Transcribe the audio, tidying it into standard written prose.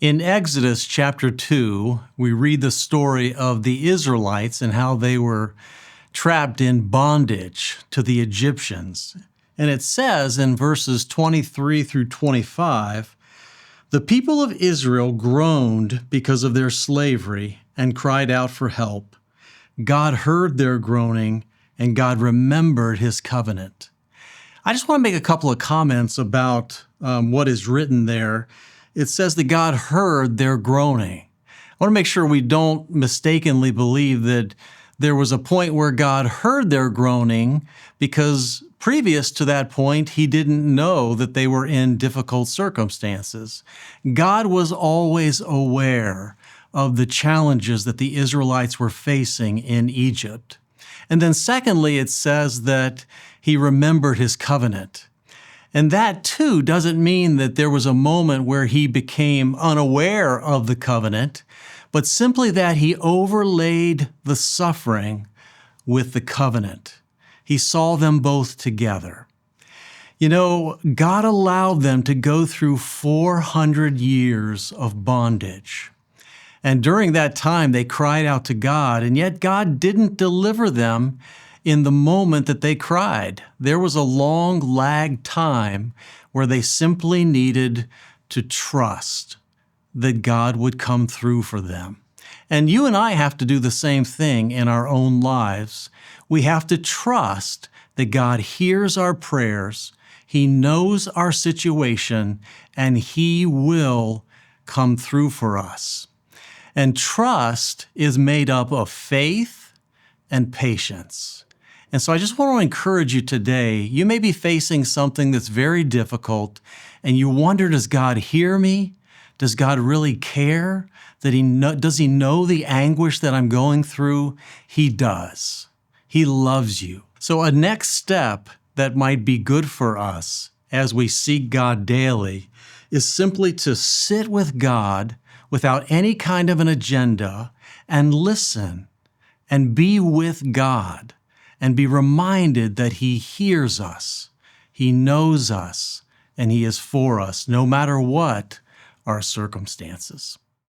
In Exodus chapter 2, we read the story of the Israelites and how they were trapped in bondage to the Egyptians. And it says in verses 23 through 25, "The people of Israel groaned because of their slavery and cried out for help. God heard their groaning, and God remembered his covenant." I just want to make a couple of comments about what is written there. It says that God heard their groaning. I want to make sure we don't mistakenly believe that there was a point where God heard their groaning, because previous to that point, he didn't know that they were in difficult circumstances. God was always aware of the challenges that the Israelites were facing in Egypt. And then secondly, it says that he remembered his covenant. And that too doesn't mean that there was a moment where he became unaware of the covenant, but simply that he overlaid the suffering with the covenant. He saw them both together. You know, God allowed them to go through 400 years of bondage. And during that time, they cried out to God, and yet God didn't deliver them in the moment that they cried. There was a long lag time where they simply needed to trust that God would come through for them. And you and I have to do the same thing in our own lives. We have to trust that God hears our prayers, he knows our situation, and he will come through for us. And trust is made up of faith and patience. And so I just want to encourage you today. You may be facing something that's very difficult, and you wonder, does God hear me? Does God really care? Does he know the anguish that I'm going through? He does. He loves you. So a next step that might be good for us as we seek God daily is simply to sit with God without any kind of an agenda and listen and be with God and be reminded that he hears us, he knows us, and he is for us no matter what our circumstances.